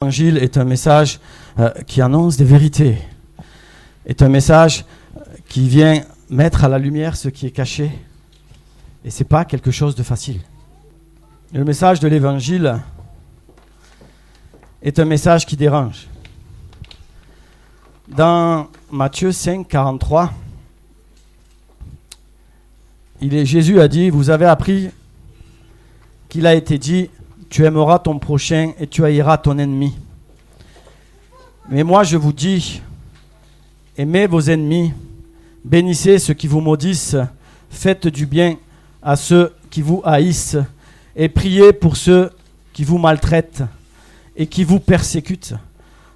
L'évangile est un message qui annonce des vérités, est un message qui vient mettre à la lumière ce qui est caché, et ce n'est pas quelque chose de facile. Le message de l'évangile est un message qui dérange. Dans Matthieu 5, 43, Jésus a dit, vous avez appris qu'il a été dit, tu aimeras ton prochain et tu haïras ton ennemi. Mais moi je vous dis, aimez vos ennemis, bénissez ceux qui vous maudissent, faites du bien à ceux qui vous haïssent et priez pour ceux qui vous maltraitent et qui vous persécutent,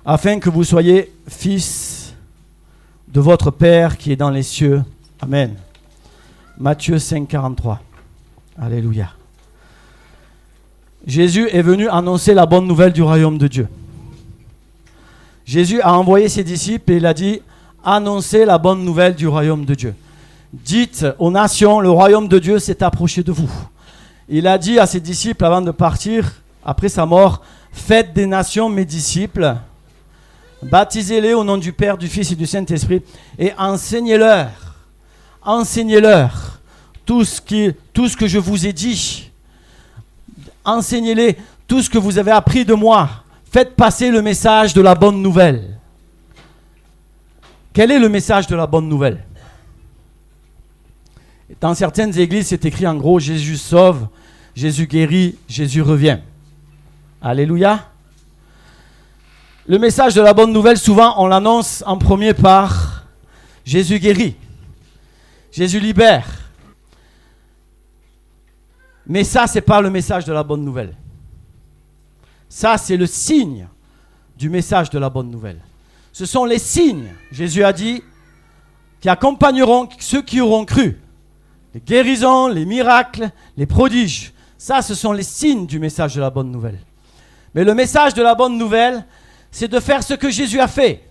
afin que vous soyez fils de votre Père qui est dans les cieux. Amen. Matthieu 5, 43. Alléluia. Jésus est venu annoncer la bonne nouvelle du royaume de Dieu. Jésus a envoyé ses disciples et il a dit, annoncez la bonne nouvelle du royaume de Dieu. Dites aux nations, le royaume de Dieu s'est approché de vous. Il a dit à ses disciples avant de partir, après sa mort, faites des nations mes disciples, baptisez-les au nom du Père, du Fils et du Saint-Esprit et enseignez-leur tout ce que je vous ai dit. Enseignez-les tout ce que vous avez appris de moi. Faites passer le message de la bonne nouvelle. Quel est le message de la bonne nouvelle? Dans certaines églises, c'est écrit en gros, Jésus sauve, Jésus guérit, Jésus revient. Alléluia. Le message de la bonne nouvelle, souvent, on l'annonce en premier par Jésus guérit, Jésus libère. Mais ça, ce n'est pas le message de la bonne nouvelle. Ça, c'est le signe du message de la bonne nouvelle. Ce sont les signes, Jésus a dit, qui accompagneront ceux qui auront cru. Les guérisons, les miracles, les prodiges. Ça, ce sont les signes du message de la bonne nouvelle. Mais le message de la bonne nouvelle, c'est de faire ce que Jésus a fait.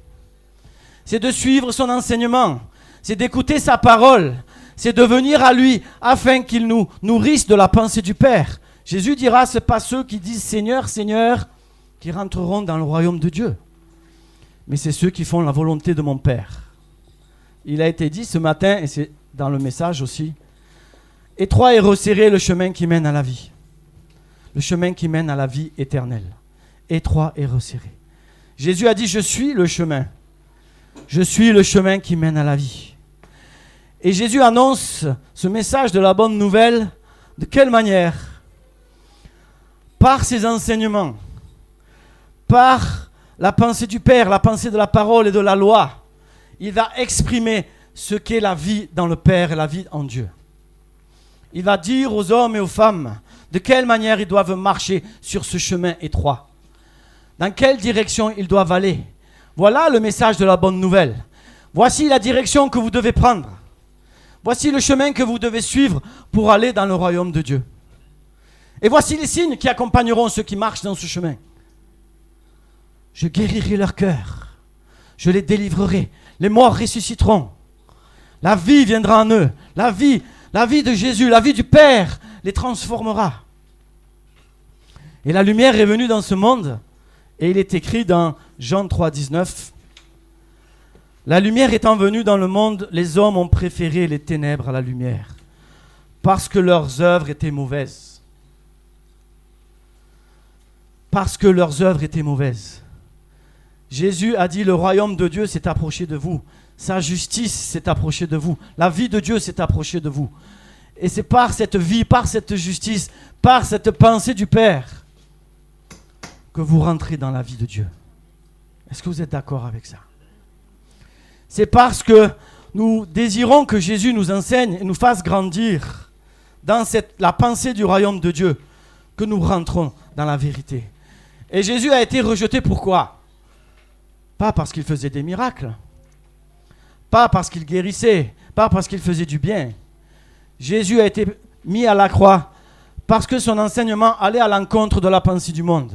C'est de suivre son enseignement. C'est d'écouter sa parole. C'est de venir à lui afin qu'il nous nourrisse de la pensée du Père. Jésus dira, ce n'est pas ceux qui disent Seigneur, Seigneur, qui rentreront dans le royaume de Dieu. Mais c'est ceux qui font la volonté de mon Père. Il a été dit ce matin, et c'est dans le message aussi, étroit et resserré le chemin qui mène à la vie. Le chemin qui mène à la vie éternelle. Étroit et resserré. Jésus a dit, je suis le chemin. Je suis le chemin qui mène à la vie. Et Jésus annonce ce message de la bonne nouvelle. De quelle manière? Par ses enseignements. Par la pensée du Père, la pensée de la parole et de la loi. Il va exprimer ce qu'est la vie dans le Père et la vie en Dieu. Il va dire aux hommes et aux femmes de quelle manière ils doivent marcher sur ce chemin étroit. Dans quelle direction ils doivent aller. Voilà le message de la bonne nouvelle. Voici la direction que vous devez prendre. Voici le chemin que vous devez suivre pour aller dans le royaume de Dieu. Et voici les signes qui accompagneront ceux qui marchent dans ce chemin. Je guérirai leur cœur. Je les délivrerai. Les morts ressusciteront. La vie viendra en eux. La vie de Jésus, la vie du Père les transformera. Et la lumière est venue dans ce monde. Et il est écrit dans Jean 3, 19. La lumière étant venue dans le monde, les hommes ont préféré les ténèbres à la lumière, parce que leurs œuvres étaient mauvaises. Parce que leurs œuvres étaient mauvaises. Jésus a dit, le royaume de Dieu s'est approché de vous. Sa justice s'est approchée de vous. La vie de Dieu s'est approchée de vous. Et c'est par cette vie, par cette justice, par cette pensée du Père, que vous rentrez dans la vie de Dieu. Est-ce que vous êtes d'accord avec ça? C'est parce que nous désirons que Jésus nous enseigne et nous fasse grandir dans la pensée du royaume de Dieu que nous rentrons dans la vérité. Et Jésus a été rejeté pourquoi? Pas parce qu'il faisait des miracles, pas parce qu'il guérissait, pas parce qu'il faisait du bien. Jésus a été mis à la croix parce que son enseignement allait à l'encontre de la pensée du monde.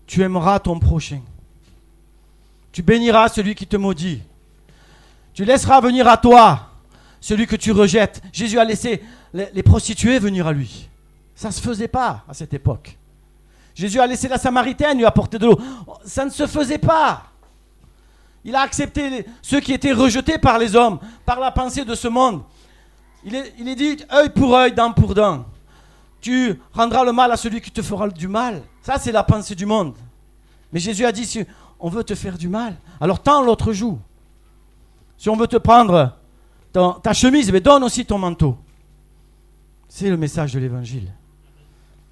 Tu aimeras ton prochain. Tu béniras celui qui te maudit. Tu laisseras venir à toi celui que tu rejettes. Jésus a laissé les prostituées venir à lui. Ça ne se faisait pas à cette époque. Jésus a laissé la Samaritaine lui apporter de l'eau. Ça ne se faisait pas. Il a accepté ceux qui étaient rejetés par les hommes, par la pensée de ce monde. Il est dit œil pour œil, dent pour dent. Tu rendras le mal à celui qui te fera du mal. Ça, c'est la pensée du monde. Mais Jésus a dit, si on veut te faire du mal, alors tends l'autre joue. Si on veut te prendre ta chemise, mais donne aussi ton manteau. C'est le message de l'évangile.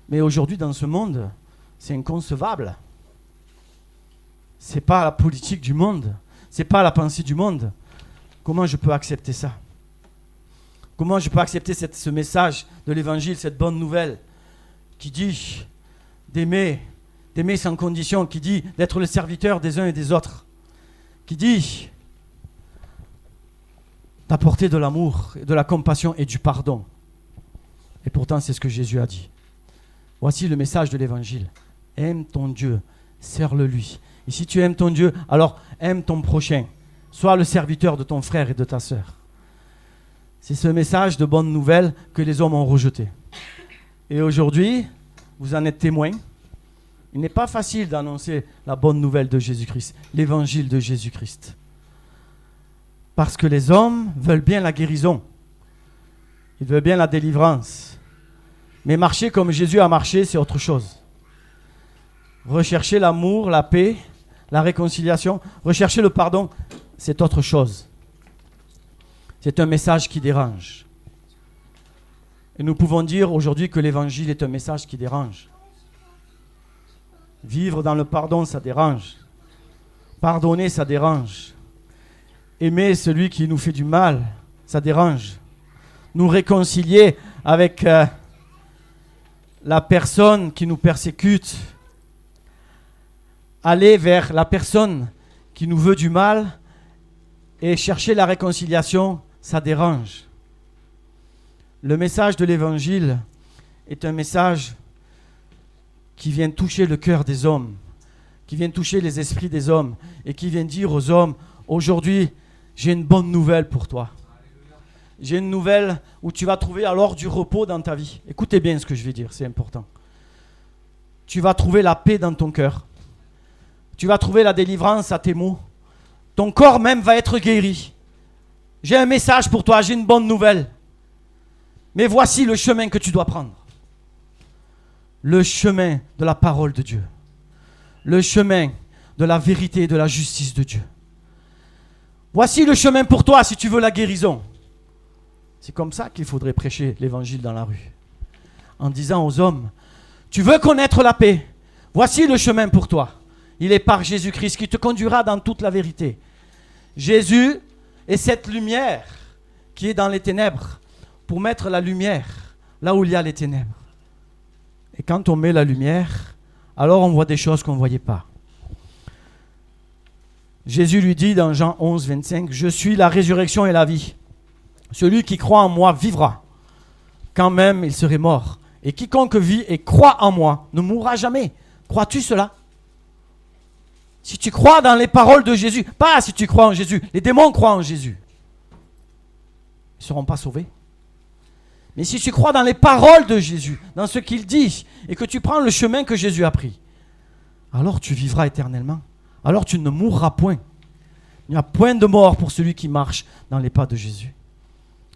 Mais aujourd'hui, dans ce monde, c'est inconcevable. C'est pas la politique du monde. C'est pas la pensée du monde. Comment je peux accepter ça? Comment je peux accepter ce message de l'évangile, cette bonne nouvelle qui dit d'aimer sans condition, qui dit d'être le serviteur des uns et des autres, qui dit d'apporter de l'amour, de la compassion et du pardon. Et pourtant, c'est ce que Jésus a dit. Voici le message de l'évangile. Aime ton Dieu, sers-le lui. Et si tu aimes ton Dieu, alors aime ton prochain. Sois le serviteur de ton frère et de ta sœur. C'est ce message de bonne nouvelle que les hommes ont rejeté. Et aujourd'hui, vous en êtes témoins. Il n'est pas facile d'annoncer la bonne nouvelle de Jésus-Christ, l'évangile de Jésus-Christ. Parce que les hommes veulent bien la guérison. Ils veulent bien la délivrance. Mais marcher comme Jésus a marché, c'est autre chose. Rechercher l'amour, la paix, la réconciliation, rechercher le pardon, c'est autre chose. C'est un message qui dérange. Et nous pouvons dire aujourd'hui que l'évangile est un message qui dérange. Vivre dans le pardon, ça dérange. Pardonner, ça dérange. Aimer celui qui nous fait du mal, ça dérange. Nous réconcilier avec la personne qui nous persécute, aller vers la personne qui nous veut du mal et chercher la réconciliation, ça dérange. Le message de l'évangile est un message qui vient toucher le cœur des hommes, qui vient toucher les esprits des hommes et qui vient dire aux hommes, aujourd'hui, j'ai une bonne nouvelle pour toi. J'ai une nouvelle où tu vas trouver alors du repos dans ta vie. Écoutez bien ce que je vais dire, c'est important. Tu vas trouver la paix dans ton cœur. Tu vas trouver la délivrance à tes maux. Ton corps même va être guéri. J'ai un message pour toi, j'ai une bonne nouvelle. Mais voici le chemin que tu dois prendre. Le chemin de la parole de Dieu. Le chemin de la vérité et de la justice de Dieu. Voici le chemin pour toi si tu veux la guérison. C'est comme ça qu'il faudrait prêcher l'évangile dans la rue. En disant aux hommes, tu veux connaître la paix, voici le chemin pour toi. Il est par Jésus-Christ qui te conduira dans toute la vérité. Jésus est cette lumière qui est dans les ténèbres pour mettre la lumière là où il y a les ténèbres. Et quand on met la lumière, alors on voit des choses qu'on ne voyait pas. Jésus lui dit dans Jean 11, 25, « Je suis la résurrection et la vie. Celui qui croit en moi vivra, quand même il serait mort. Et quiconque vit et croit en moi ne mourra jamais. » Crois-tu cela? Si tu crois dans les paroles de Jésus, pas si tu crois en Jésus, les démons croient en Jésus. Ils ne seront pas sauvés. Mais si tu crois dans les paroles de Jésus, dans ce qu'il dit, et que tu prends le chemin que Jésus a pris, alors tu vivras éternellement. Alors tu ne mourras point. Il n'y a point de mort pour celui qui marche dans les pas de Jésus.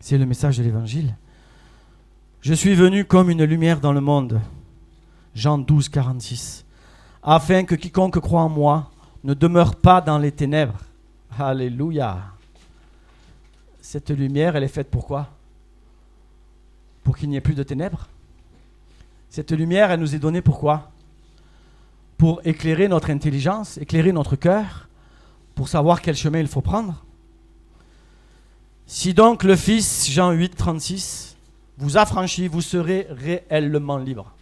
C'est le message de l'évangile. Je suis venu comme une lumière dans le monde. Jean 12, 46. Afin que quiconque croit en moi ne demeure pas dans les ténèbres. Alléluia. Cette lumière, elle est faite pour quoi? Pour qu'il n'y ait plus de ténèbres. Cette lumière, elle nous est donnée pourquoi? Pour éclairer notre intelligence, éclairer notre cœur, pour savoir quel chemin il faut prendre. Si donc le Fils, Jean 8, 36, vous affranchit, vous serez réellement libre.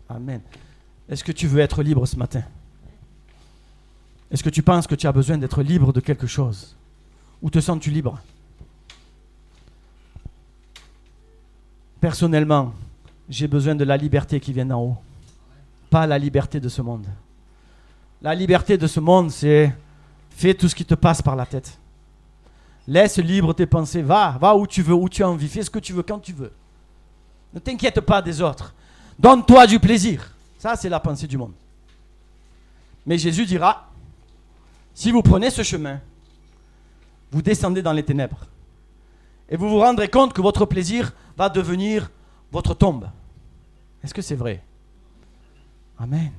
Amen. Est-ce que tu veux être libre ce matin? Est-ce que tu penses que tu as besoin d'être libre de quelque chose? Où te sens-tu libre? Personnellement, j'ai besoin de la liberté qui vient d'en haut. Pas la liberté de ce monde. La liberté de ce monde, c'est fais tout ce qui te passe par la tête. Laisse libre tes pensées. Va où tu veux, où tu as envie. Fais ce que tu veux, quand tu veux. Ne t'inquiète pas des autres. Donne-toi du plaisir. Ça, c'est la pensée du monde. Mais Jésus dira, si vous prenez ce chemin, vous descendez dans les ténèbres. Et vous vous rendrez compte que votre plaisir va devenir votre tombe. Est-ce que c'est vrai? Amen.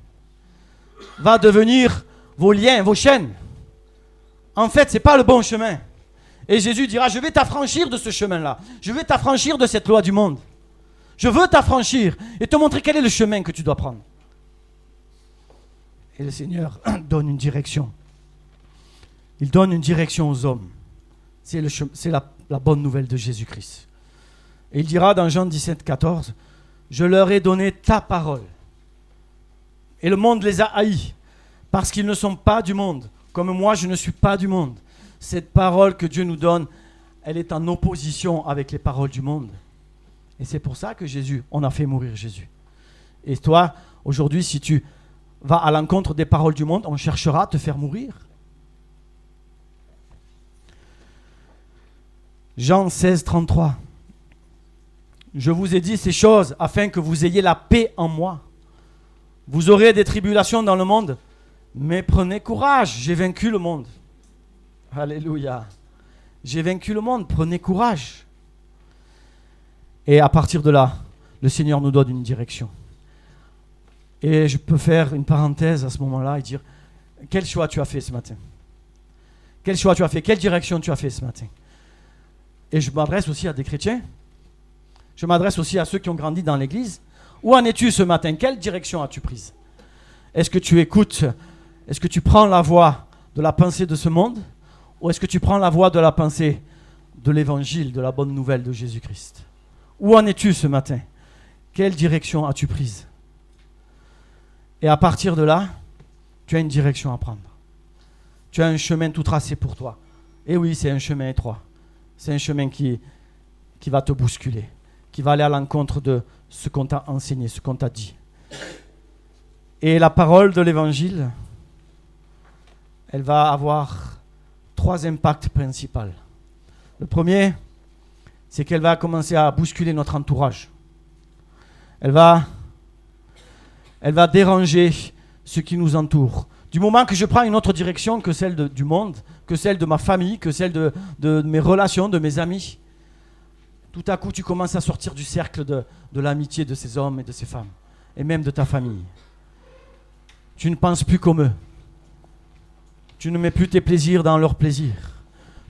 Va devenir vos liens, vos chaînes. En fait, ce n'est pas le bon chemin. Et Jésus dira, je vais t'affranchir de ce chemin-là. Je vais t'affranchir de cette loi du monde. Je veux t'affranchir et te montrer quel est le chemin que tu dois prendre. Et le Seigneur donne une direction. Il donne une direction aux hommes. C'est la bonne nouvelle de Jésus-Christ. Et il dira dans Jean 17, 14, je leur ai donné ta parole. Et le monde les a haïs, parce qu'ils ne sont pas du monde, comme moi je ne suis pas du monde. Cette parole que Dieu nous donne, elle est en opposition avec les paroles du monde. Et c'est pour ça que on a fait mourir Jésus. Et toi, aujourd'hui, si tu vas à l'encontre des paroles du monde, on cherchera à te faire mourir. Jean 16, 33. Je vous ai dit ces choses afin que vous ayez la paix en moi. Vous aurez des tribulations dans le monde, mais prenez courage, j'ai vaincu le monde. Alléluia. J'ai vaincu le monde, prenez courage. Et à partir de là, le Seigneur nous donne une direction. Et je peux faire une parenthèse à ce moment-là et dire, quel choix tu as fait ce matin? Quel choix tu as fait? Quelle direction tu as fait ce matin? Et je m'adresse aussi à des chrétiens. Je m'adresse aussi à ceux qui ont grandi dans l'église. Où en es-tu ce matin? Quelle direction as-tu prise? Est-ce que tu écoutes? Est-ce que tu prends la voie de la pensée de ce monde? Ou est-ce que tu prends la voie de la pensée de l'évangile, de la bonne nouvelle de Jésus-Christ? Où en es-tu ce matin? Quelle direction as-tu prise? Et à partir de là, tu as une direction à prendre. Tu as un chemin tout tracé pour toi. Et oui, c'est un chemin étroit. C'est un chemin qui va te bousculer, qui va aller à l'encontre de ce qu'on t'a enseigné, ce qu'on t'a dit. Et la parole de l'évangile, elle va avoir 3 impacts principaux. Le premier, c'est qu'elle va commencer à bousculer notre entourage. Elle va déranger ce qui nous entoure. Du moment que je prends une autre direction que celle du monde, que celle de ma famille, que celle de mes relations, de mes amis, tout à coup tu commences à sortir du cercle de l'amitié de ces hommes et de ces femmes, et même de ta famille. Tu ne penses plus comme eux. Tu ne mets plus tes plaisirs dans leurs plaisirs.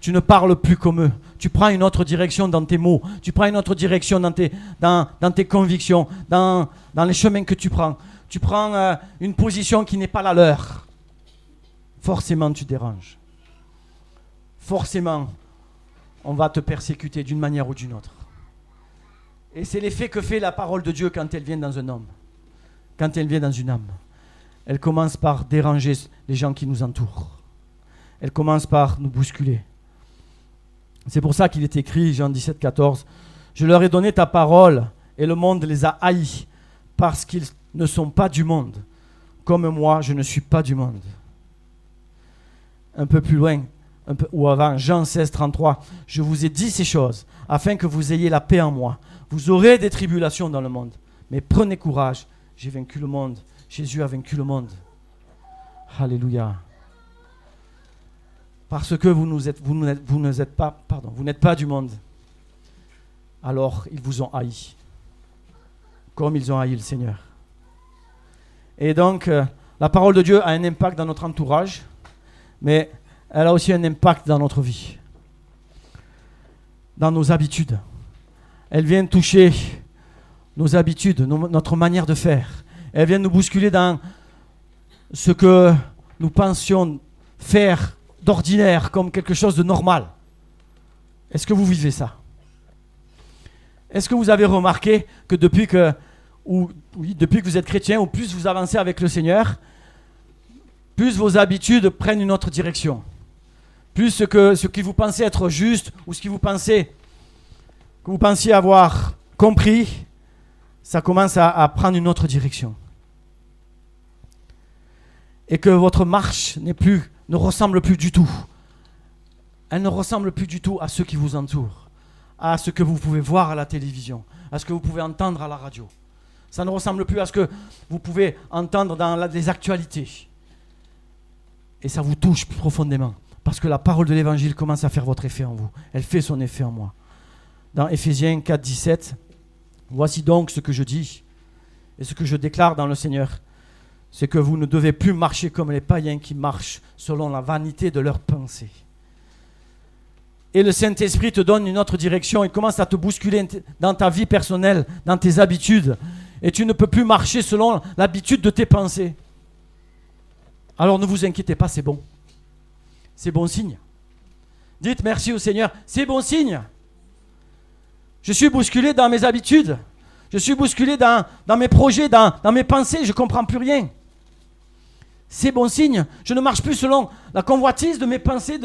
Tu ne parles plus comme eux. Tu prends une autre direction dans tes mots. Tu prends une autre direction dans tes convictions, dans les chemins que tu prends. Tu prends une position qui n'est pas la leur. Forcément, tu déranges. Forcément, on va te persécuter d'une manière ou d'une autre. Et c'est l'effet que fait la parole de Dieu quand elle vient dans un homme, quand elle vient dans une âme. Elle commence par déranger les gens qui nous entourent. Elle commence par nous bousculer. C'est pour ça qu'il est écrit, Jean 17, 14, « Je leur ai donné ta parole, et le monde les a haïs, parce qu'ils ne sont pas du monde, comme moi, je ne suis pas du monde. » Un peu plus loin, ou avant, Jean 16, 33, « Je vous ai dit ces choses, afin que vous ayez la paix en moi. Vous aurez des tribulations dans le monde, mais prenez courage, j'ai vaincu le monde. Jésus a vaincu le monde. » Alléluia. Parce que vous n'êtes pas du monde, alors ils vous ont haï, comme ils ont haï le Seigneur. Et donc, la parole de Dieu a un impact dans notre entourage, mais elle a aussi un impact dans notre vie, dans nos habitudes. Elle vient toucher nos habitudes, notre manière de faire. Elle vient nous bousculer dans ce que nous pensions faire d'ordinaire, comme quelque chose de normal. Est-ce que vous vivez ça? Est-ce que vous avez remarqué que depuis que vous êtes chrétien, ou plus vous avancez avec le Seigneur, plus vos habitudes prennent une autre direction. Plus ce qui vous pensez être juste, ou ce que vous pensiez avoir compris, ça commence à prendre une autre direction. Et que votre marche ne ressemble plus du tout. Elle ne ressemble plus du tout à ceux qui vous entourent, à ce que vous pouvez voir à la télévision, à ce que vous pouvez entendre à la radio. Ça ne ressemble plus à ce que vous pouvez entendre dans les actualités. Et ça vous touche plus profondément. Parce que la parole de l'évangile commence à faire votre effet en vous. Elle fait son effet en moi. Dans Éphésiens 4, 17, voici donc ce que je dis et ce que je déclare dans le Seigneur. C'est que vous ne devez plus marcher comme les païens qui marchent selon la vanité de leurs pensées. Et le Saint-Esprit te donne une autre direction. Il commence à te bousculer dans ta vie personnelle, dans tes habitudes. Et tu ne peux plus marcher selon l'habitude de tes pensées. Alors ne vous inquiétez pas, c'est bon. C'est bon signe. Dites merci au Seigneur, c'est bon signe. Je suis bousculé dans mes habitudes. Je suis bousculé dans mes projets, dans mes pensées. Je ne comprends plus rien. C'est bon signe. Je ne marche plus selon la convoitise de mes pensées,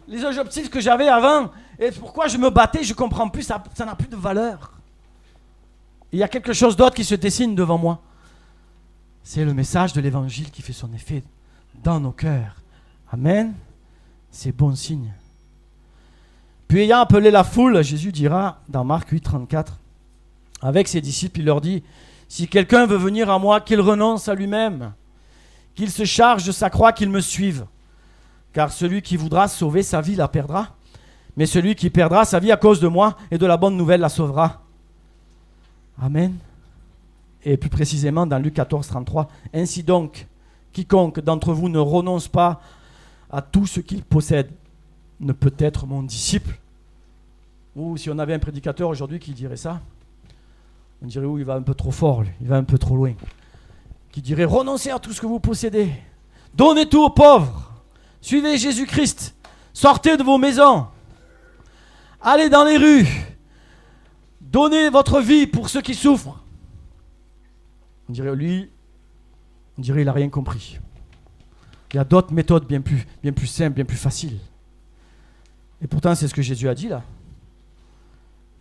les objectifs que j'avais avant. Et pourquoi je me battais, je ne comprends plus. Ça n'a plus de valeur. Il y a quelque chose d'autre qui se dessine devant moi. C'est le message de l'évangile qui fait son effet dans nos cœurs. Amen. C'est bon signe. Puis ayant appelé la foule, Jésus dira dans Marc 8, 34, avec ses disciples, il leur dit, si quelqu'un veut venir à moi, qu'il renonce à lui-même, qu'il se charge de sa croix, qu'il me suive. Car celui qui voudra sauver sa vie la perdra, mais celui qui perdra sa vie à cause de moi et de la bonne nouvelle la sauvera. Amen. Et plus précisément dans Luc 14, 33, ainsi donc, quiconque d'entre vous ne renonce pas à tout ce qu'il possède ne peut être mon disciple. Ou si on avait un prédicateur aujourd'hui qui dirait ça, on dirait il va un peu trop fort, lui, il va un peu trop loin. Qui dirait renoncez à tout ce que vous possédez, donnez tout aux pauvres, suivez Jésus-Christ, sortez de vos maisons, allez dans les rues, donnez votre vie pour ceux qui souffrent. On dirait il n'a rien compris. Il y a d'autres méthodes bien plus simples, bien plus faciles. Et pourtant, c'est ce que Jésus a dit là.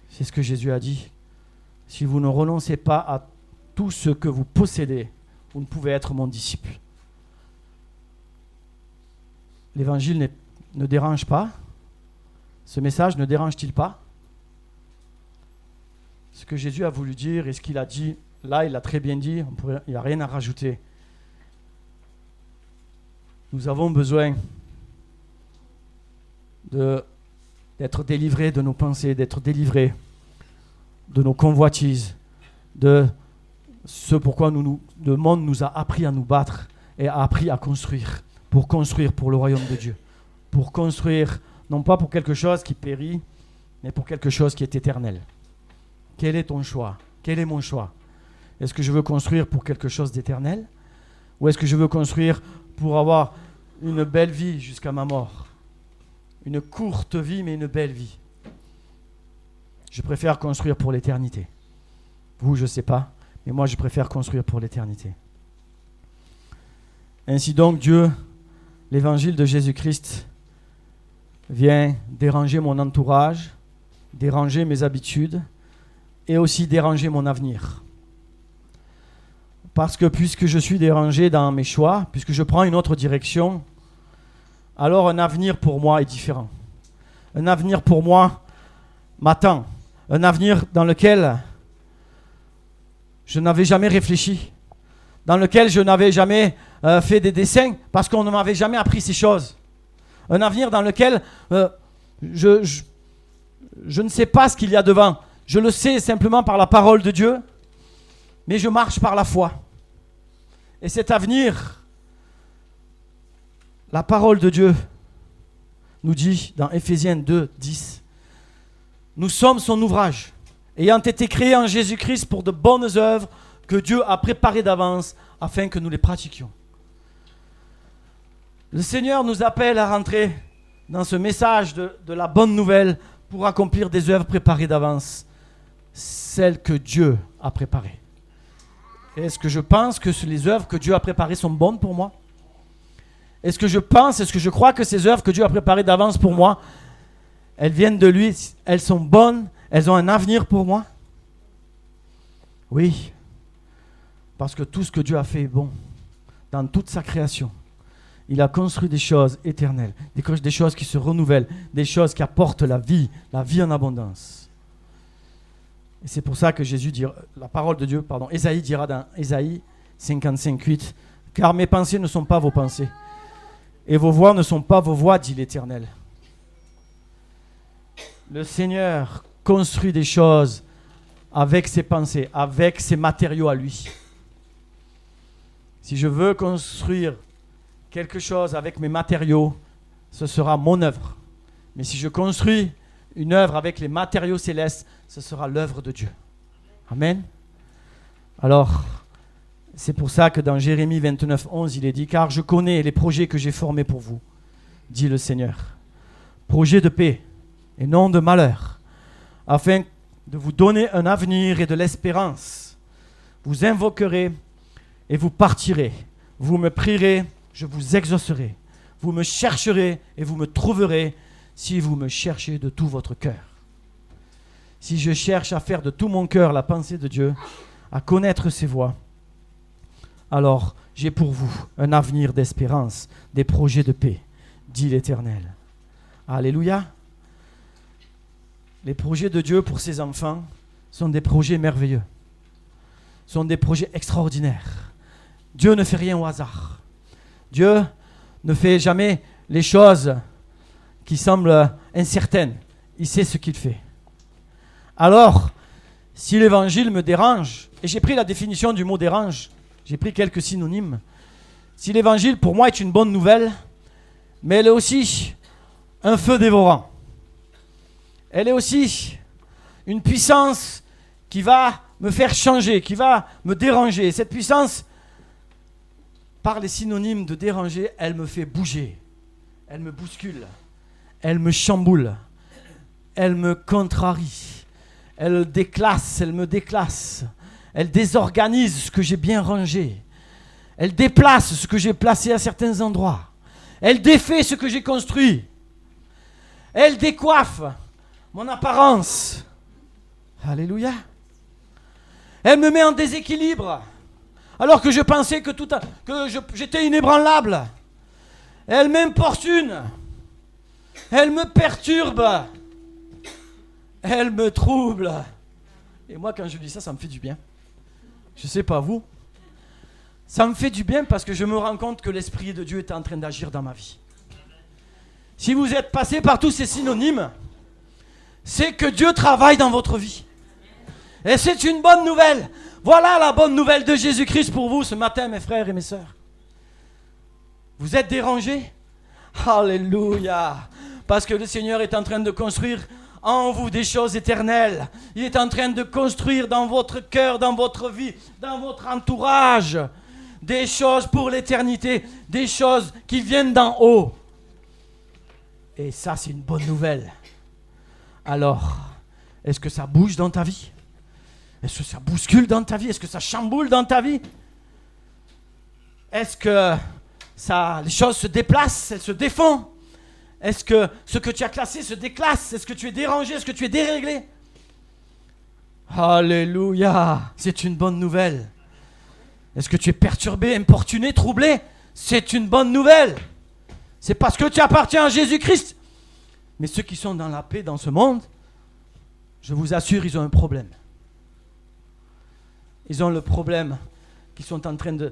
C'est ce que Jésus a dit. Si vous ne renoncez pas à tout ce que vous possédez, vous ne pouvez être mon disciple. L'évangile ne dérange pas. Ce message ne dérange-t-il pas? Ce que Jésus a voulu dire et ce qu'il a dit, là, il l'a très bien dit, il n'y a rien à rajouter. Nous avons besoin d'être délivrés de nos pensées, d'être délivrés de nos convoitises, de ce pourquoi le monde nous a appris à nous battre et a appris à construire pour le royaume de Dieu. Pour construire, non pas pour quelque chose qui périt, mais pour quelque chose qui est éternel. Quel est ton choix? Quel est mon choix? Est-ce que je veux construire pour quelque chose d'éternel? Ou est-ce que je veux construire pour avoir une belle vie jusqu'à ma mort? Une courte vie, mais une belle vie. Je préfère construire pour l'éternité. Vous, je ne sais pas, mais moi, je préfère construire pour l'éternité. Ainsi donc, Dieu, l'évangile de Jésus-Christ, vient déranger mon entourage, déranger mes habitudes et aussi déranger mon avenir. Parce que puisque je suis dérangé dans mes choix, puisque je prends une autre direction, alors un avenir pour moi est différent. Un avenir pour moi m'attend. Un avenir dans lequel je n'avais jamais réfléchi, dans lequel je n'avais jamais fait des dessins parce qu'on ne m'avait jamais appris ces choses. Un avenir dans lequel je ne sais pas ce qu'il y a devant. Je le sais simplement par la parole de Dieu, mais je marche par la foi. Et cet avenir, la parole de Dieu nous dit dans Éphésiens 2, 10, nous sommes son ouvrage, ayant été créés en Jésus-Christ pour de bonnes œuvres que Dieu a préparées d'avance afin que nous les pratiquions. Le Seigneur nous appelle à rentrer dans ce message de la bonne nouvelle pour accomplir des œuvres préparées d'avance, celles que Dieu a préparées. Est-ce que je pense que les œuvres que Dieu a préparées sont bonnes pour moi? Est-ce que je crois que ces œuvres que Dieu a préparées d'avance pour moi, elles viennent de lui, elles sont bonnes, elles ont un avenir pour moi? Oui, parce que tout ce que Dieu a fait est bon. Dans toute sa création, il a construit des choses éternelles, des choses qui se renouvellent, des choses qui apportent la vie en abondance. Et c'est pour ça que Jésus dit, la parole de Dieu, Ésaïe dira dans Ésaïe 55:8, car mes pensées ne sont pas vos pensées, et vos voix ne sont pas vos voix, dit l'Éternel. Le Seigneur construit des choses avec ses pensées, avec ses matériaux à lui. Si je veux construire quelque chose avec mes matériaux, ce sera mon œuvre. Mais si je construis une œuvre avec les matériaux célestes, ce sera l'œuvre de Dieu. Amen. Alors, c'est pour ça que dans Jérémie 29:11, il est dit, car je connais les projets que j'ai formés pour vous, dit le Seigneur. Projets de paix et non de malheur, afin de vous donner un avenir et de l'espérance. Vous invoquerez et vous partirez. Vous me prierez, je vous exaucerai. Vous me chercherez et vous me trouverez si vous me cherchez de tout votre cœur. Si je cherche à faire de tout mon cœur la pensée de Dieu, à connaître ses voies, alors j'ai pour vous un avenir d'espérance, des projets de paix, dit l'Éternel. Alléluia. Les projets de Dieu pour ses enfants sont des projets merveilleux, sont des projets extraordinaires. Dieu ne fait rien au hasard. Dieu ne fait jamais les choses qui semblent incertaines. Il sait ce qu'il fait. Alors, si l'évangile me dérange, et j'ai pris la définition du mot dérange, j'ai pris quelques synonymes. Si l'évangile pour moi est une bonne nouvelle, mais elle est aussi un feu dévorant. Elle est aussi une puissance qui va me faire changer, qui va me déranger. Cette puissance, par les synonymes de déranger, elle me fait bouger. Elle me bouscule. Elle me chamboule. Elle me contrarie. Elle déclasse, elle me déclasse. Elle désorganise ce que j'ai bien rangé. Elle déplace ce que j'ai placé à certains endroits. Elle défait ce que j'ai construit. Elle décoiffe mon apparence. Alléluia. Elle me met en déséquilibre. Alors que je pensais que j'étais inébranlable. Elle m'importune. Elle me perturbe. Elle me trouble. Et moi, quand je dis ça, ça me fait du bien. Je ne sais pas vous. Ça me fait du bien parce que je me rends compte que l'Esprit de Dieu est en train d'agir dans ma vie. Si vous êtes passé par tous ces synonymes, c'est que Dieu travaille dans votre vie. Et c'est une bonne nouvelle. Voilà la bonne nouvelle de Jésus-Christ pour vous ce matin, mes frères et mes sœurs. Vous êtes dérangés? Alléluia. Parce que le Seigneur est en train de construire en vous des choses éternelles. Il est en train de construire dans votre cœur, dans votre vie, dans votre entourage, des choses pour l'éternité, des choses qui viennent d'en haut. Et ça, c'est une bonne nouvelle. Alors, est-ce que ça bouge dans ta vie? Est-ce que ça bouscule dans ta vie? Est-ce que ça chamboule dans ta vie? Est-ce que les choses se déplacent, elles se défont? Est-ce que ce que tu as classé se déclasse? Est-ce que tu es dérangé? Est-ce que tu es déréglé? Alléluia! C'est une bonne nouvelle. Est-ce que tu es perturbé, importuné, troublé? C'est une bonne nouvelle. C'est parce que tu appartiens à Jésus-Christ. Mais ceux qui sont dans la paix dans ce monde, je vous assure, ils ont un problème. Ils ont le problème qu'ils sont en train de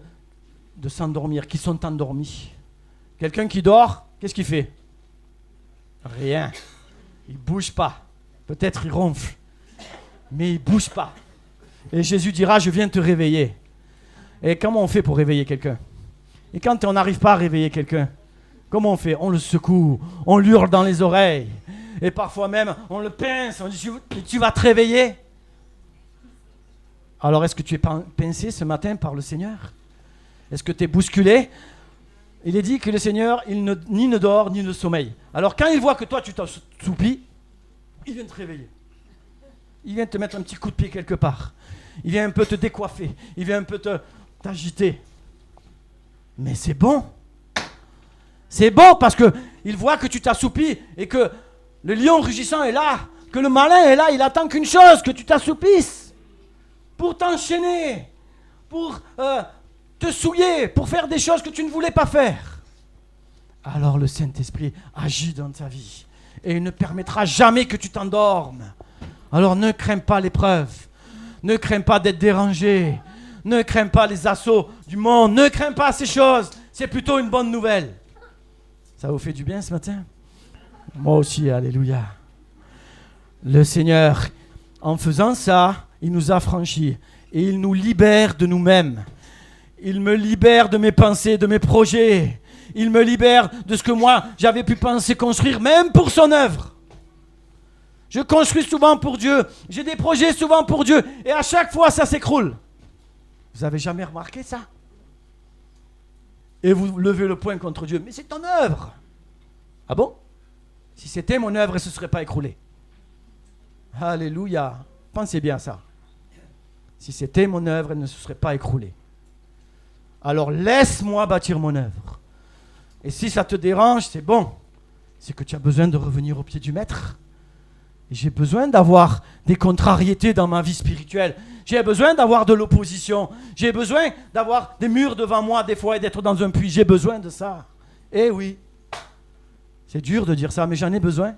s'endormir, qu'ils sont endormis. Quelqu'un qui dort, qu'est-ce qu'il fait? Rien. Il ne bouge pas. Peut-être il ronfle, mais il ne bouge pas. Et Jésus dira, je viens te réveiller. Et comment on fait pour réveiller quelqu'un? Et quand on n'arrive pas à réveiller quelqu'un, comment on fait? On le secoue, on lui hurle dans les oreilles. Et parfois même, on le pince, on dit, tu vas te réveiller? Alors, est-ce que tu es pincé ce matin par le Seigneur? Est-ce que tu es bousculé? Il est dit que le Seigneur, ni ne dort, ni ne sommeille. Alors, quand il voit que toi, tu t'assoupis, il vient te réveiller. Il vient te mettre un petit coup de pied quelque part. Il vient un peu te décoiffer. Il vient un peu t'agiter. Mais c'est bon. C'est bon parce qu'il voit que tu t'assoupis et que le lion rugissant est là, que le malin est là. Il attend qu'une chose, que tu t'assoupisses. Pour t'enchaîner, pour te souiller, pour faire des choses que tu ne voulais pas faire. Alors le Saint-Esprit agit dans ta vie et il ne permettra jamais que tu t'endormes. Alors ne crains pas l'épreuve. Ne crains pas d'être dérangé. Ne crains pas les assauts du monde. Ne crains pas ces choses. C'est plutôt une bonne nouvelle. Ça vous fait du bien ce matin? Moi aussi, alléluia. Le Seigneur, en faisant ça, il nous a franchis et il nous libère de nous-mêmes. Il me libère de mes pensées, de mes projets. Il me libère de ce que moi, j'avais pu penser construire, même pour son œuvre. Je construis souvent pour Dieu. J'ai des projets souvent pour Dieu. Et à chaque fois, ça s'écroule. Vous n'avez jamais remarqué ça? Et vous levez le poing contre Dieu. Mais c'est ton œuvre. Ah bon? Si c'était mon œuvre, elle ne se serait pas écroulée. Alléluia. Pensez bien à ça. Si c'était mon œuvre, elle ne se serait pas écroulée. Alors laisse-moi bâtir mon œuvre. Et si ça te dérange, c'est bon. C'est que tu as besoin de revenir au pied du maître. Et j'ai besoin d'avoir des contrariétés dans ma vie spirituelle. J'ai besoin d'avoir de l'opposition. J'ai besoin d'avoir des murs devant moi des fois et d'être dans un puits. J'ai besoin de ça. Eh oui. C'est dur de dire ça, mais j'en ai besoin.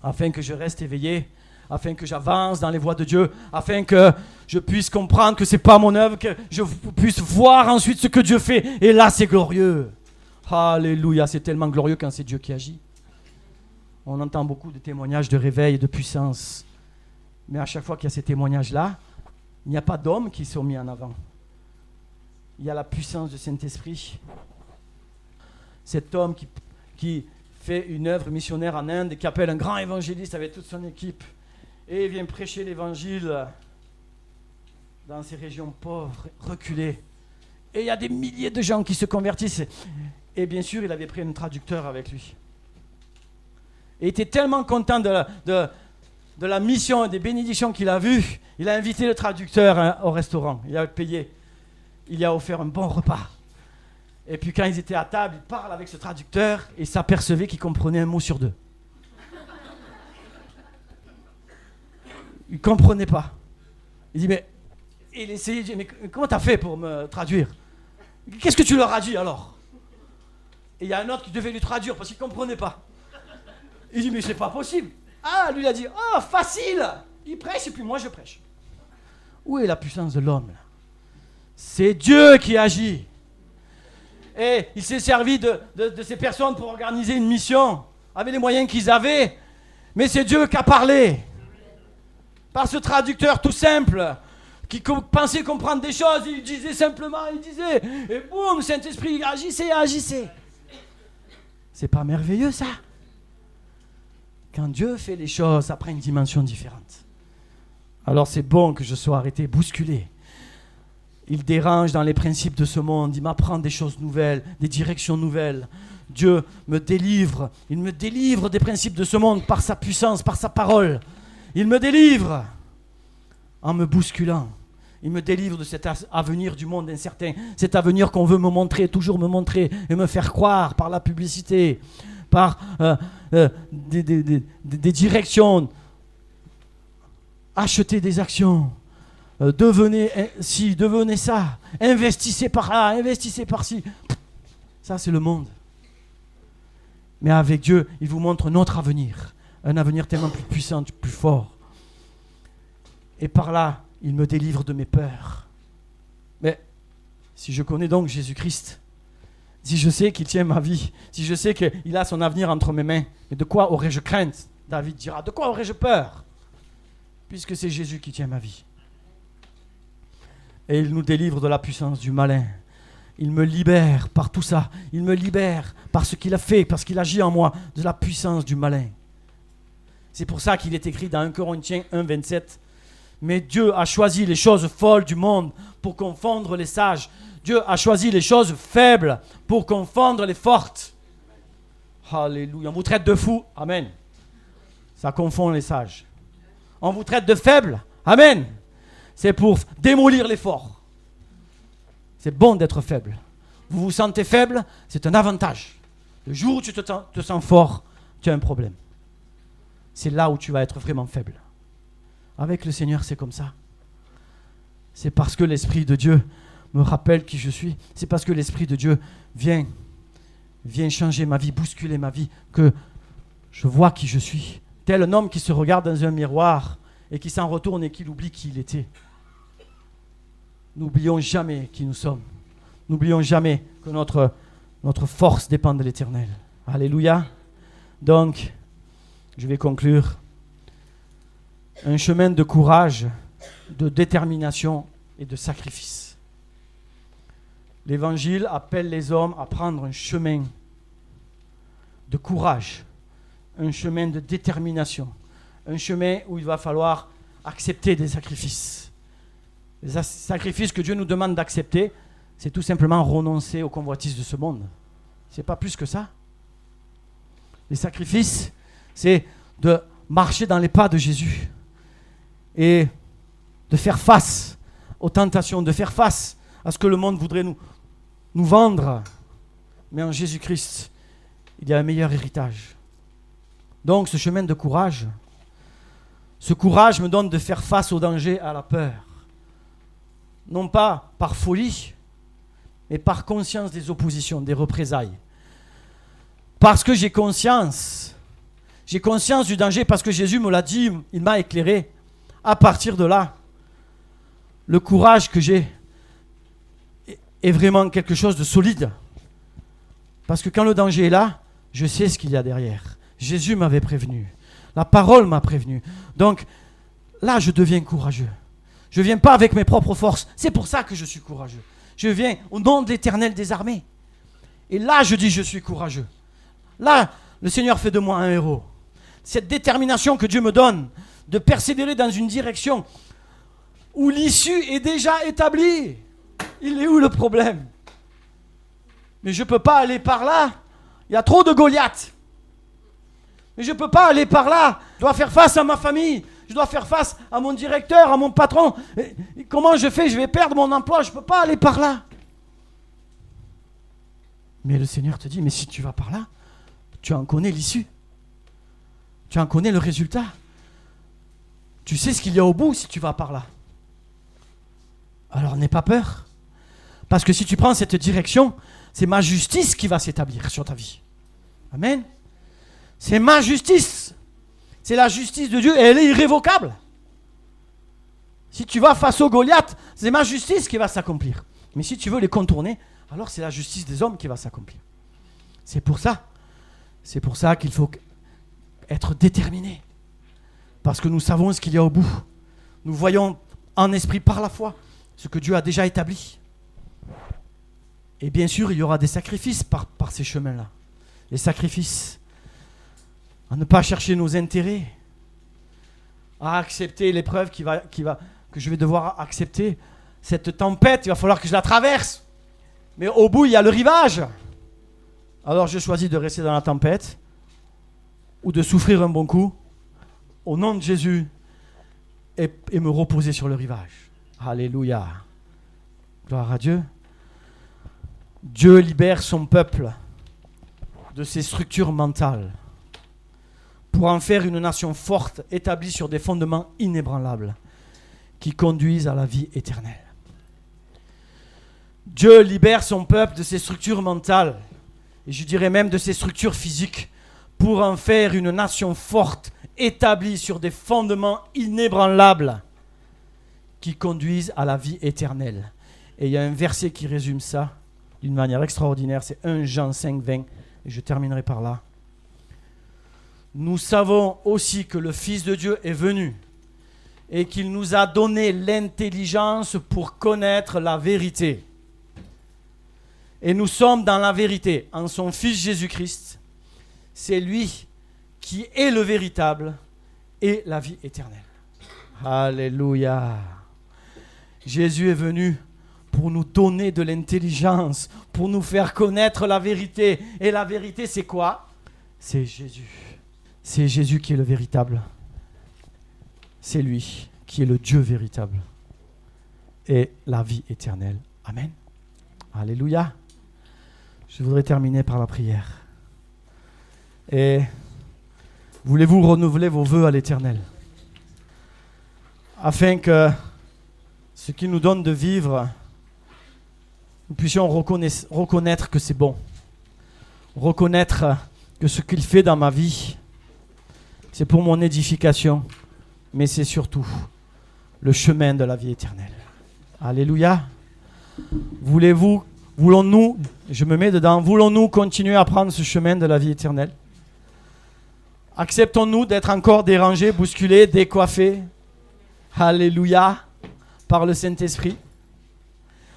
Afin que je reste éveillé, afin que j'avance dans les voies de Dieu, afin que je puisse comprendre que ce n'est pas mon œuvre, que je puisse voir ensuite ce que Dieu fait. Et là, c'est glorieux. Alléluia, c'est tellement glorieux quand c'est Dieu qui agit. On entend beaucoup de témoignages de réveil et de puissance. Mais à chaque fois qu'il y a ces témoignages-là, il n'y a pas d'hommes qui sont mis en avant. Il y a la puissance du Saint-Esprit. Cet homme qui fait une œuvre missionnaire en Inde et qui appelle un grand évangéliste avec toute son équipe. Et il vient prêcher l'évangile dans ces régions pauvres, reculées. Et il y a des milliers de gens qui se convertissent. Et bien sûr, il avait pris un traducteur avec lui. Et il était tellement content de la mission et des bénédictions qu'il a vues, il a invité le traducteur au restaurant. Il a payé. Il lui a offert un bon repas. Et puis quand ils étaient à table, il parle avec ce traducteur et il s'apercevait qu'il comprenait un mot sur deux. Il ne comprenait pas. Il dit, mais... Il essayait de dire, mais comment tu as fait pour me traduire? Qu'est-ce que tu leur as dit alors? Et il y a un autre qui devait lui traduire parce qu'il ne comprenait pas. Il dit, mais c'est pas possible. Ah, lui il a dit, oh, facile. Il prêche et puis moi je prêche. Où est la puissance de l'homme là? C'est Dieu qui agit. Et il s'est servi de ces personnes pour organiser une mission avec les moyens qu'ils avaient. Mais c'est Dieu qui a parlé. Par ce traducteur tout simple, qui pensait comprendre des choses, il disait simplement, il disait, et boum, Saint-Esprit agissait. C'est pas merveilleux ça? Quand Dieu fait les choses, ça prend une dimension différente. Alors c'est bon que je sois arrêté, bousculé. Il dérange dans les principes de ce monde, il m'apprend des choses nouvelles, des directions nouvelles. Dieu me délivre, il me délivre des principes de ce monde par sa puissance, par sa parole. Il me délivre en me bousculant. Il me délivre de cet avenir du monde incertain, cet avenir qu'on veut me montrer, toujours me montrer et me faire croire par la publicité, par des directions. Achetez des actions. Devenez ci, devenez ça, investissez par là, investissez par ci. Ça, c'est le monde. Mais avec Dieu, il vous montre notre avenir, un avenir tellement plus puissant, plus fort. Et par là, il me délivre de mes peurs. Mais si je connais donc Jésus-Christ, si je sais qu'il tient ma vie, si je sais qu'il a son avenir entre mes mains, mais de quoi aurais-je crainte? David dira, de quoi aurais-je peur? Puisque c'est Jésus qui tient ma vie. Et il nous délivre de la puissance du malin. Il me libère par tout ça. Il me libère par ce qu'il a fait, parce qu'il agit en moi, de la puissance du malin. C'est pour ça qu'il est écrit dans 1 Corinthiens 1, 27. Mais Dieu a choisi les choses folles du monde pour confondre les sages. Dieu a choisi les choses faibles pour confondre les fortes. Alléluia. On vous traite de fous. Amen. Ça confond les sages. On vous traite de faibles. Amen. C'est pour démolir les forts. C'est bon d'être faible. Vous vous sentez faible, c'est un avantage. Le jour où tu te sens fort, tu as un problème. C'est là où tu vas être vraiment faible. Avec le Seigneur, c'est comme ça. C'est parce que l'Esprit de Dieu me rappelle qui je suis. C'est parce que l'Esprit de Dieu vient changer ma vie, bousculer ma vie, que je vois qui je suis, tel un homme qui se regarde dans un miroir et qui s'en retourne et qui oublie qui il était. N'oublions jamais qui nous sommes. N'oublions jamais que notre force dépend de l'Éternel. Alléluia. Donc, je vais conclure. Un chemin de courage, de détermination et de sacrifice. L'Évangile appelle les hommes à prendre un chemin de courage, un chemin de détermination, un chemin où il va falloir accepter des sacrifices. Les sacrifices que Dieu nous demande d'accepter, c'est tout simplement renoncer aux convoitises de ce monde. C'est pas plus que ça. Les sacrifices, c'est de marcher dans les pas de Jésus et de faire face aux tentations, de faire face à ce que le monde voudrait nous vendre. Mais en Jésus-Christ, il y a un meilleur héritage. Donc ce chemin de courage, ce courage me donne de faire face au danger, à la peur. Non pas par folie, mais par conscience des oppositions, des représailles. Parce que j'ai conscience du danger, parce que Jésus me l'a dit, il m'a éclairé. À partir de là, le courage que j'ai est vraiment quelque chose de solide. Parce que quand le danger est là, je sais ce qu'il y a derrière. Jésus m'avait prévenu. La parole m'a prévenu. Donc, là, je deviens courageux. Je ne viens pas avec mes propres forces. C'est pour ça que je suis courageux. Je viens au nom de l'Éternel des armées. Et là, je dis, je suis courageux. Là, le Seigneur fait de moi un héros. Cette détermination que Dieu me donne de persévérer dans une direction où l'issue est déjà établie. Il est où le problème? Mais je ne peux pas aller par là. Il y a trop de Goliath. Mais je ne peux pas aller par là. Je dois faire face à ma famille. Je dois faire face à mon directeur, à mon patron. Et comment je fais? Je vais perdre mon emploi. Je ne peux pas aller par là. Mais le Seigneur te dit, mais si tu vas par là, tu en connais l'issue. Tu en connais le résultat. Tu sais ce qu'il y a au bout si tu vas par là. Alors n'aie pas peur. Parce que si tu prends cette direction, c'est ma justice qui va s'établir sur ta vie. Amen. C'est ma justice. C'est la justice de Dieu et elle est irrévocable. Si tu vas face au Goliath, c'est ma justice qui va s'accomplir. Mais si tu veux les contourner, alors c'est la justice des hommes qui va s'accomplir. C'est pour ça qu'il faut être déterminé. Parce que nous savons ce qu'il y a au bout. Nous voyons en esprit par la foi ce que Dieu a déjà établi. Et bien sûr, il y aura des sacrifices par ces chemins-là. Les sacrifices à ne pas chercher nos intérêts, à accepter l'épreuve que je vais devoir accepter. Cette tempête, il va falloir que je la traverse. Mais au bout, il y a le rivage. Alors je choisis de rester dans la tempête ou de souffrir un bon coup au nom de Jésus et me reposer sur le rivage. Alléluia. Gloire à Dieu. Dieu libère son peuple de ses structures mentales pour en faire une nation forte, établie sur des fondements inébranlables qui conduisent à la vie éternelle. Dieu libère son peuple de ses structures mentales, et je dirais même de ses structures physiques, pour en faire une nation forte, établie sur des fondements inébranlables qui conduisent à la vie éternelle. Et il y a un verset qui résume ça d'une manière extraordinaire, c'est 1 Jean 5, 20, et je terminerai par là. Nous savons aussi que le Fils de Dieu est venu et qu'il nous a donné l'intelligence pour connaître la vérité. Et nous sommes dans la vérité, en son Fils Jésus-Christ. C'est lui qui est le véritable et la vie éternelle. Alléluia. Jésus est venu pour nous donner de l'intelligence, pour nous faire connaître la vérité. Et la vérité, c'est quoi? C'est Jésus. C'est Jésus qui est le véritable. C'est lui qui est le Dieu véritable. Et la vie éternelle. Amen. Alléluia. Je voudrais terminer par la prière. Et voulez-vous renouveler vos vœux à l'Éternel, afin que ce qu'il nous donne de vivre, nous puissions reconnaître que c'est bon, reconnaître que ce qu'il fait dans ma vie, c'est pour mon édification, mais c'est surtout le chemin de la vie éternelle. Alléluia. Voulons-nous, je me mets dedans, voulons-nous continuer à prendre ce chemin de la vie éternelle? Acceptons-nous d'être encore dérangés, bousculés, décoiffés, alléluia, par le Saint-Esprit?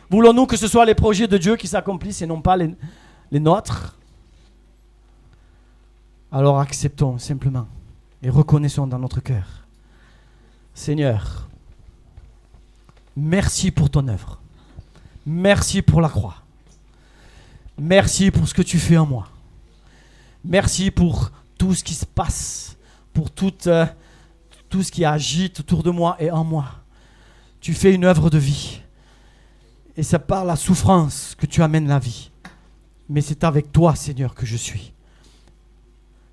Voulons-nous que ce soit les projets de Dieu qui s'accomplissent et non pas les nôtres? Alors acceptons simplement et reconnaissons dans notre cœur: Seigneur, merci pour ton œuvre. Merci pour la croix. Merci pour ce que tu fais en moi. Merci pour tout ce qui se passe, pour tout ce qui agite autour de moi et en moi. Tu fais une œuvre de vie. Et c'est par la souffrance que tu amènes la vie. Mais c'est avec toi, Seigneur, que je suis.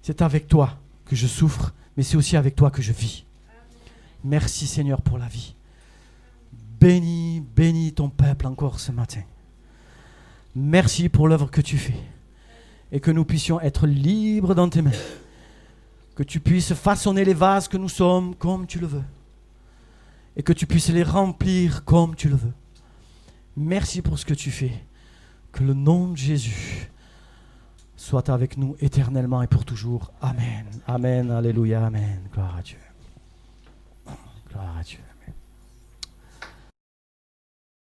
C'est avec toi que je souffre, mais c'est aussi avec toi que je vis. Merci, Seigneur, pour la vie. Bénis ton peuple encore ce matin. Merci pour l'œuvre que tu fais. Et que nous puissions être libres dans tes mains. Que tu puisses façonner les vases que nous sommes comme tu le veux. Et que tu puisses les remplir comme tu le veux. Merci pour ce que tu fais. Que le nom de Jésus soit avec nous éternellement et pour toujours. Amen. Amen. Alléluia. Amen. Gloire à Dieu. Gloire à Dieu.